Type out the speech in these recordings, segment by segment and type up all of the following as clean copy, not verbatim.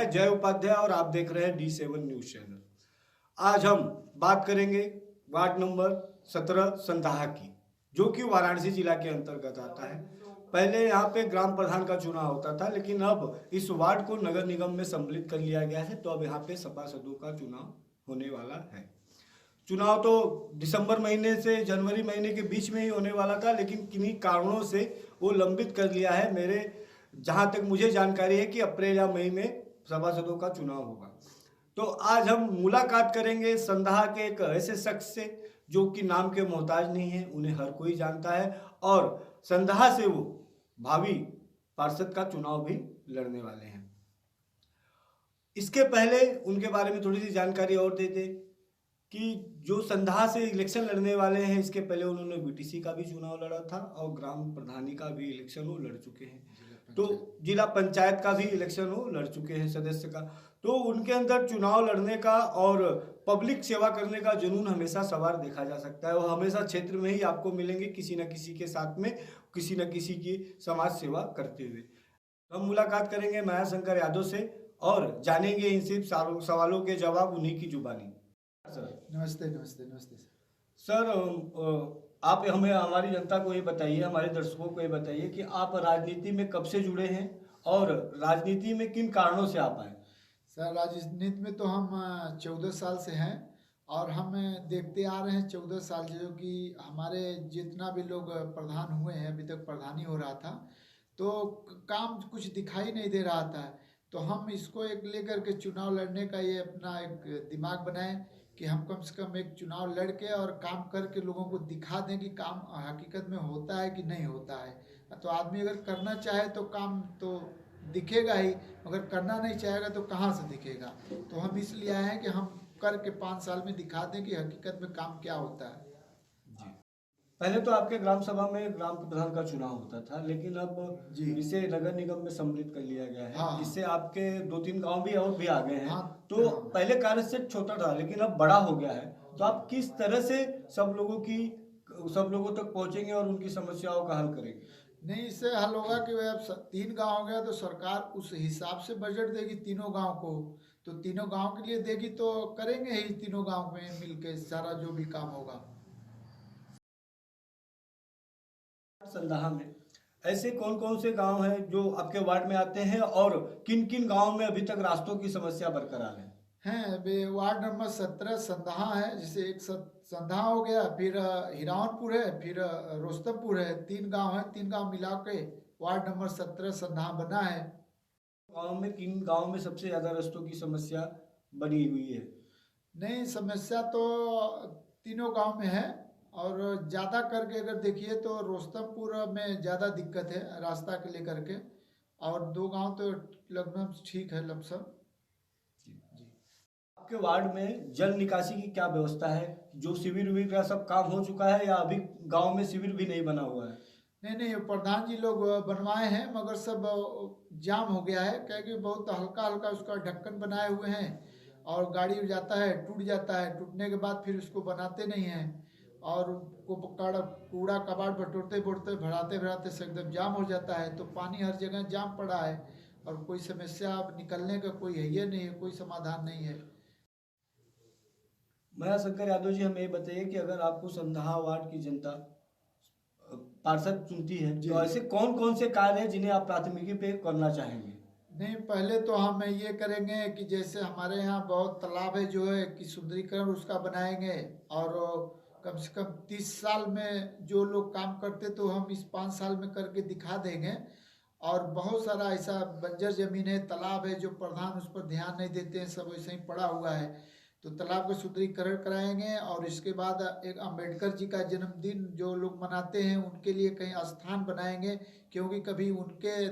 मैं जय उपाध्याय और आप देख रहे हैं D7 न्यूज चैनल। आज हम बात करेंगे वार्ड नंबर 17 संदाहा की, जो कि वाराणसी जिला के अंतर्गत आता है। पहले यहाँ पे ग्राम प्रधान का चुनाव होता था, लेकिन अब इस वार्ड को नगर निगम में सम्मिलित कर लिया गया है, तो अब यहाँ पे सभासदों का चुनाव होने वाला है। चुनाव तो दिसंबर महीने से जनवरी महीने के बीच में ही होने वाला था, लेकिन किन्हीं कारणों से वो लंबित कर लिया है। मेरे जहाँ तक मुझे जानकारी है कि अप्रैल या मई में सभासदों का चुनाव होगा। तो आज हम मुलाकात करेंगे संदाहा के एक ऐसे शख्स से जो कि नाम के मोहताज नहीं है, उन्हें हर कोई जानता है और संदाहा से वो भावी पार्षद का चुनाव भी लड़ने वाले हैं। इसके पहले उनके बारे में थोड़ी सी जानकारी और देते कि जो संदाहा से इलेक्शन लड़ने वाले हैं, इसके पहले उन्होंने बीटीसी का भी चुनाव लड़ा था और ग्राम प्रधानी का भी इलेक्शन वो लड़ चुके हैं, तो जिला पंचायत का भी इलेक्शन वो लड़ चुके हैं सदस्य का। तो उनके अंदर चुनाव लड़ने का और पब्लिक सेवा करने का जुनून हमेशा सवार देखा जा सकता है। वो हमेशा क्षेत्र में ही आपको मिलेंगे किसी न किसी के साथ में, किसी न किसी की समाज सेवा करते हुए। हम मुलाकात करेंगे मायाशंकर यादव से और जानेंगे इन सिर्फ सवालों के जवाब उन्हीं की जुबानी। सर नमस्ते नमस्ते नमस्ते सर, आप हमें, हमारी जनता को ये बताइए, हमारे दर्शकों को ये बताइए कि आप राजनीति में कब से जुड़े हैं और राजनीति में किन कारणों से आप आए। सर, राजनीति में तो हम 14 साल से हैं और हम देखते आ रहे हैं 14 साल जो कि हमारे जितना भी लोग प्रधान हुए हैं, अभी तक प्रधानी हो रहा था तो काम कुछ दिखाई नहीं दे रहा था। तो हम इसको एक लेकर के चुनाव लड़ने का ये अपना एक दिमाग बनाए कि हम कम से कम एक चुनाव लड़ के और काम करके लोगों को दिखा दें कि काम हकीकत में होता है कि नहीं होता है। तो आदमी अगर करना चाहे तो काम तो दिखेगा ही, मगर करना नहीं चाहेगा तो कहाँ से दिखेगा। तो हम इसलिए आए हैं कि हम करके 5 साल में दिखा दें कि हकीकत में काम क्या होता है। जी, पहले तो आपके ग्राम सभा में ग्राम प्रधान का चुनाव होता था, लेकिन अब इसे नगर निगम में सम्मिलित कर लिया गया है। हाँ। इससे आपके 2-3 गांव भी और भी आ गए हैं। हाँ। तो हाँ। पहले कार्य से छोटा था, लेकिन अब बड़ा हो गया है। तो आप किस तरह से सब लोगों तक पहुंचेंगे और उनकी समस्याओं का हल करेंगे। नहीं, इससे हल होगा कि वह 3 गांव हो गया तो सरकार उस हिसाब से बजट देगी तीनों गांव को, तो तीनों गांव के लिए देगी तो करेंगे ही तीनों गांव में मिलके सारा जो भी काम होगा। संदाहा में ऐसे कौन कौन से गांव हैं जो आपके वार्ड में आते हैं और किन किन गांव में अभी तक रास्तों की समस्या बरकरार है। वार्ड नंबर 17 संदहा है, जिसे एक संदहा हो गया, फिर हिरावनपुर है, फिर रोस्तमपुर है। 3 गांव है, 3 गांव मिला के वार्ड नंबर 17 संदहा बना है। गांव में किन गांव में सबसे ज्यादा रास्तों की समस्या बनी हुई है। नहीं, समस्या तो तीनों गांव में है और ज़्यादा करके अगर देखिए तो रोस्तमपुर में ज़्यादा दिक्कत है रास्ता के लेकर के, और 2 गांव तो लगभग ठीक है लमसम। आपके वार्ड में जल निकासी की क्या व्यवस्था है, जो शिविर विविर का सब काम हो चुका है या अभी गांव में शिविर भी नहीं बना हुआ है। नहीं, प्रधान जी लोग बनवाए हैं मगर सब जाम हो गया है, क्योंकि बहुत हल्का हल्का उसका ढक्कन बनाए हुए हैं और गाड़ी जाता है टूट जाता है, टूटने के बाद फिर उसको बनाते नहीं हैं और कूड़ा कबाड़ बटोरते बटोरते भराते भराते से एकदम जाम हो जाता है। तो पानी हर जगह जाम पड़ा है और कोई समस्या अब निकलने का कोई है ये नहीं है, कोई समाधान नहीं है। मायाशंकर यादव जी, हमें ये बताइए कि अगर आपको संदाहा वार्ड की जनता पार्षद चुनती है तो ऐसे कौन कौन से कार्य हैं जिन्हें आप प्राथमिकी पे करना चाहेंगे। नहीं, पहले तो हम ये करेंगे कि जैसे हमारे यहाँ बहुत तालाब है जो है कि सुंदरीकरण उसका बनाएंगे और कम से कम 30 साल में जो लोग काम करते तो हम इस 5 साल में करके दिखा देंगे। और बहुत सारा ऐसा बंजर जमीन है, तालाब है जो प्रधान उस पर ध्यान नहीं देते हैं, सब वैसे ही पड़ा हुआ है, तो तालाब का सुंदरीकरण कराएंगे। और इसके बाद एक अम्बेडकर जी का जन्मदिन जो लोग मनाते हैं उनके लिए कहीं स्थान बनाएंगे, क्योंकि कभी उनके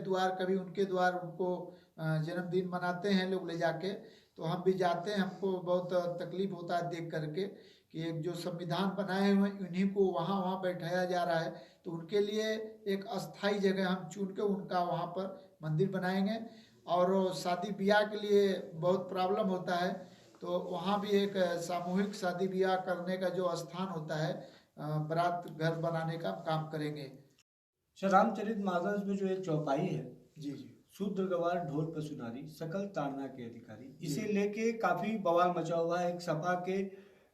द्वार उनको जन्मदिन मनाते हैं लोग ले जाके, तो हम भी जाते हैं। हमको बहुत तकलीफ होता है देख करके कि एक जो संविधान बनाए हुए उन्हीं को वहाँ बैठाया जा रहा है, तो उनके लिए एक अस्थाई जगह हम चुन के उनका वहाँ पर मंदिर बनाएंगे। और शादी ब्याह के लिए बहुत प्रॉब्लम होता है, तो वहाँ भी एक सामूहिक शादी ब्याह करने का जो स्थान होता है, बारात घर बनाने का काम करेंगे। रामचरित मानस में जो एक चौपाई है, जी जी, शूद्र गवार ढोल पे सुनारी सकल ताड़ना के अधिकारी, इसे लेके काफी बवाल मचा हुआ है। एक सपा के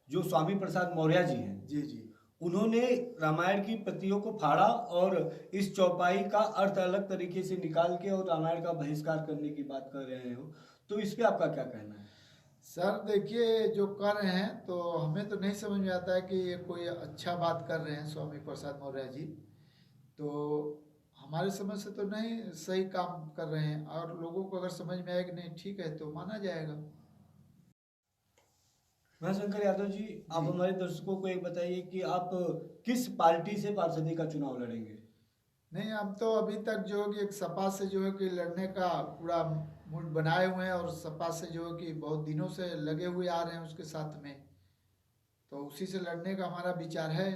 जो स्वामी प्रसाद मौर्य जी हैं, जी जी उन्होंने रामायण की प्रतियों को फाड़ा और इस चौपाई का अर्थ अलग तरीके से निकाल के और रामायण का बहिष्कार करने की बात कर रहे हो, तो इस पे आपका क्या कहना है? सर, देखिए जो कर रहे हैं तो हमें तो नहीं समझ में आता है कि ये कोई अच्छा बात कर रहे हैं स्वामी प्रसाद मौर्य जी। तो हमारे समझ से तो नहीं सही काम कर रहे हैं, और लोगों को अगर समझ में आएगा नहीं ठीक है तो माना जाएगा। महाशंकर यादव जी, आप जी हमारे दर्शकों को एक बताइए कि आप किस पार्टी से पार्षदी का चुनाव लड़ेंगे? नहीं, हम तो अभी तक जो है कि एक सपा से जो है कि लड़ने का पूरा मूड बनाए हुए हैं, और सपा से जो है कि बहुत दिनों से लगे हुए आ रहे हैं उसके साथ में, तो उसी से लड़ने का हमारा विचार है।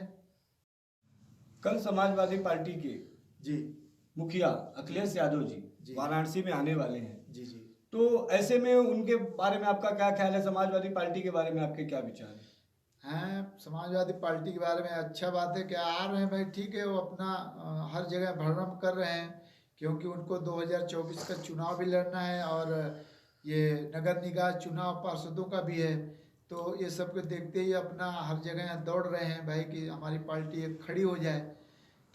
कल समाजवादी पार्टी के जी मुखिया अखिलेश यादव जी जी वाराणसी में आने वाले हैं, जी जी तो ऐसे में उनके बारे में आपका क्या ख्याल है? समाजवादी पार्टी के बारे में आपके क्या विचार हैं? हैं समाजवादी पार्टी के बारे में अच्छा बात है कि आ रहे हैं भाई, ठीक है, वो अपना हर जगह भ्रमण कर रहे हैं, क्योंकि उनको 2024 का चुनाव भी लड़ना है, और ये नगर निकाय चुनाव पार्षदों का भी है। तो ये सब को देखते ही अपना हर जगह दौड़ रहे हैं भाई कि हमारी पार्टी एक खड़ी हो जाए,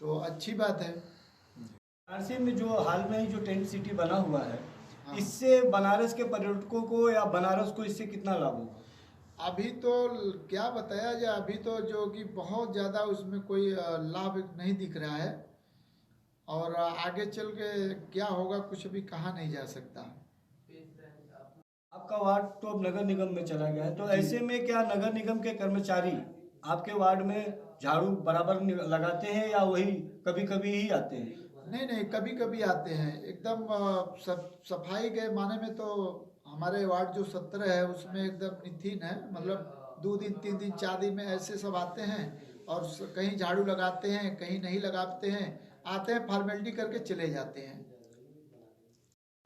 तो अच्छी बात है। वाराणसी में जो हाल में ही जो टेंट सिटी बना हुआ है, हाँ, इससे बनारस के पर्यटकों को या बनारस को इससे कितना लाभ होगा? अभी तो क्या बताया जाए, अभी तो जो कि बहुत ज़्यादा उसमें कोई लाभ नहीं दिख रहा है, और आगे चल के क्या होगा कुछ भी कहा नहीं जा सकता। आपका वार्ड तो अब नगर निगम में चला गया है, तो जी ऐसे में क्या नगर निगम के कर्मचारी आपके वार्ड में झाड़ू बराबर लगाते हैं या वही कभी कभी ही आते हैं? नहीं नहीं, कभी कभी आते हैं एकदम सफाई के माने में तो हमारे वार्ड जो 17 है उसमें एकदम निथिन है, मतलब 2 दिन 3 दिन 4 दिन में ऐसे सब आते हैं, और कहीं झाड़ू लगाते हैं कहीं नहीं लगाते हैं, आते हैं फॉर्मेलिटी करके चले जाते हैं।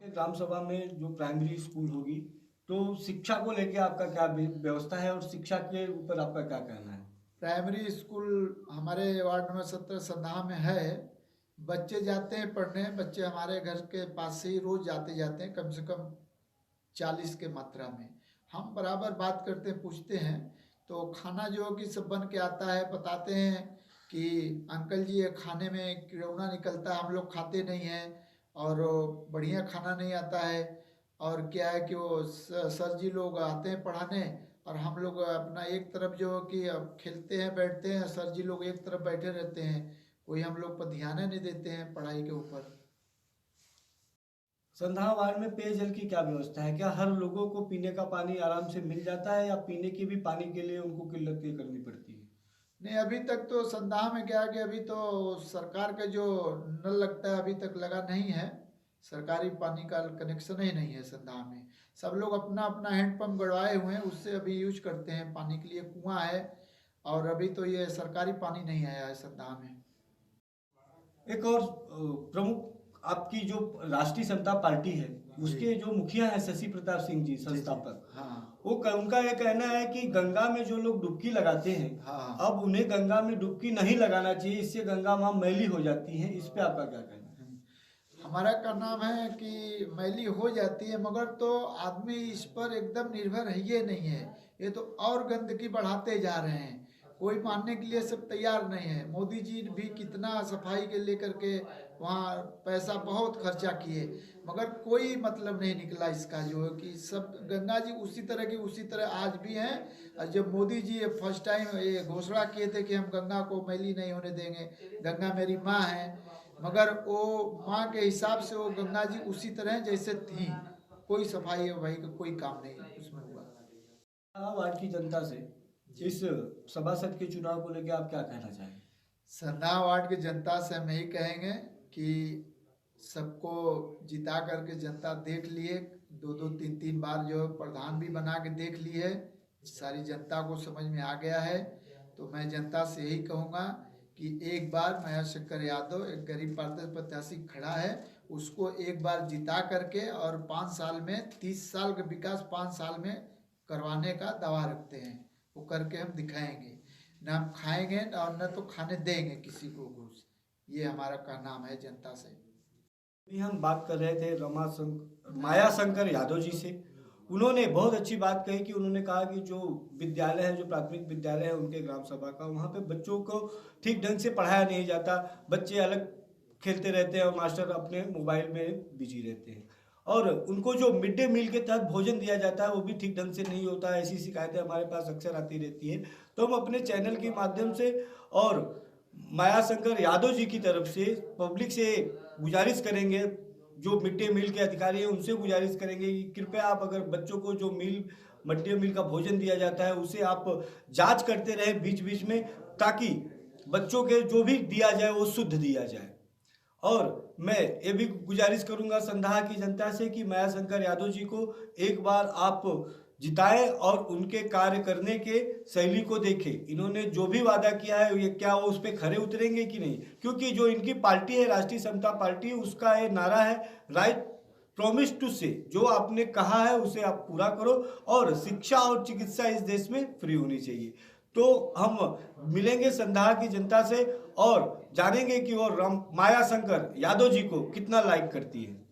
ग्राम सभा में जो प्राइमरी स्कूल होगी, तो शिक्षा को लेके आपका क्या व्यवस्था है और शिक्षा के ऊपर आपका क्या कहना है? प्राइमरी स्कूल हमारे वार्ड नंबर 17 संधा में है। बच्चे जाते हैं पढ़ने, बच्चे हमारे घर के पास से ही रोज जाते जाते हैं, कम से कम 40 के मात्रा में। हम बराबर बात करते हैं, पूछते हैं, तो खाना जो कि सब बन के आता है, बताते हैं कि अंकल जी ये खाने में कीड़ौना निकलता है, हम लोग खाते नहीं हैं, और बढ़िया खाना नहीं आता है। और क्या है कि वो सर जी लोग आते हैं पढ़ाने, और हम लोग अपना एक तरफ जो कि अब खेलते हैं बैठते हैं, सर जी लोग एक तरफ बैठे रहते हैं, कोई हम लोग पर ध्यान नहीं देते हैं पढ़ाई के ऊपर। संधा वार्ड में पेयजल की क्या व्यवस्था है? क्या हर लोगों को पीने का पानी आराम से मिल जाता है या पीने की भी पानी के लिए उनको किल्लतें करनी पड़ती है? नहीं, अभी तक तो संदाह में क्या है कि अभी तो सरकार का जो नल लगता है अभी तक लगा नहीं है, सरकारी पानी का कनेक्शन ही नहीं है संदाह में। सब लोग अपना अपना हैंडपम्प गड़वाए हुए हैं, उससे अभी यूज करते हैं पानी के लिए, कुआं है, और अभी तो ये सरकारी पानी नहीं आया है संदाह में। एक और प्रमुख आपकी जो राष्ट्रीय समता पार्टी है, उसके जो मुखिया हैं शशि प्रताप सिंह जी, जी संस्थापक, हाँ उनका यह कहना है कि गंगा में जो लोग डुबकी लगाते हैं, हाँ। अब उन्हें गंगा में डुबकी नहीं लगाना चाहिए, इससे गंगा मां मैली हो जाती है। इस पे आपका क्या कहना है? हमारा का नाम है कि मैली हो जाती है, मगर तो आदमी इस पर एकदम निर्भर है ये नहीं है, ये तो और गंदगी बढ़ाते जा रहे हैं, कोई मानने के लिए सब तैयार नहीं है। मोदी जी भी कितना सफाई के लेकर के वहाँ पैसा बहुत खर्चा किए, मगर कोई मतलब नहीं निकला इसका, जो है कि सब गंगा जी उसी तरह की उसी तरह आज भी हैं। और जब मोदी जी ये फर्स्ट टाइम ये घोषणा किए थे कि हम गंगा को मैली नहीं होने देंगे, गंगा मेरी माँ है, मगर वो माँ के हिसाब से वो गंगा जी उसी तरह जैसे थी, कोई सफाई भाई का कोई काम नहीं उसमें हुआ। वार्ड की जनता से इस सभासद के चुनाव को लेकर आप क्या कहना चाहेंगे? सरना वार्ड की जनता से हम यही कहेंगे कि सबको जिता करके जनता देख लिए, 2-2 3-3 बार जो प्रधान भी बना के देख ली है, सारी जनता को समझ में आ गया है। तो मैं जनता से यही कहूँगा कि एक बार महाशंकर यादव एक गरीब प्रत्याशी खड़ा है, उसको एक बार जिता करके और 5 साल में 30 साल का विकास 5 साल में करवाने का दावा रखते हैं, वो करके हम दिखाएंगे। न हम खाएंगे और न तो खाने देंगे किसी को घूस, ये हमारा का नाम है जनता से। अभी हम बात कर रहे थे माया शंकर यादव जी से। उन्होंने बहुत अच्छी बात कही कि उन्होंने कहा कि जो विद्यालय है, जो प्राथमिक विद्यालय है उनके ग्राम सभा का, वहाँ पे बच्चों को ठीक ढंग से पढ़ाया नहीं जाता। बच्चे अलग खेलते रहते हैं और मास्टर अपने मोबाइल में बिजी रहते हैं। और उनको जो मिड डे मील के तहत भोजन दिया जाता है वो भी ठीक ढंग से नहीं होता है। ऐसी शिकायतें हमारे पास अक्सर आती रहती है। तो हम अपने चैनल के माध्यम से और माया शंकर यादव जी की तरफ से पब्लिक से गुजारिश करेंगे, जो मिड डे मील के अधिकारी हैं उनसे गुजारिश करेंगे कि कृपया आप अगर बच्चों को जो मिड डे मील का भोजन दिया जाता है उसे आप जांच करते रहें बीच बीच में, ताकि बच्चों के जो भी दिया जाए वो शुद्ध दिया जाए। और मैं ये भी गुजारिश करूंगा संधाहा की जनता से कि माया शंकर यादव जी को एक बार आप जिताएं और उनके कार्य करने के शैली को देखें। इन्होंने जो भी वादा किया है ये क्या वो उस पर खरे उतरेंगे कि नहीं, क्योंकि जो इनकी पार्टी है राष्ट्रीय समता पार्टी, उसका ये नारा है राइट प्रॉमिस टू से, जो आपने कहा है उसे आप पूरा करो और शिक्षा और चिकित्सा इस देश में फ्री होनी चाहिए। तो हम मिलेंगे संधाहा की जनता से और जानेंगे कि वो माया शंकर यादव जी को कितना लाइक करती है।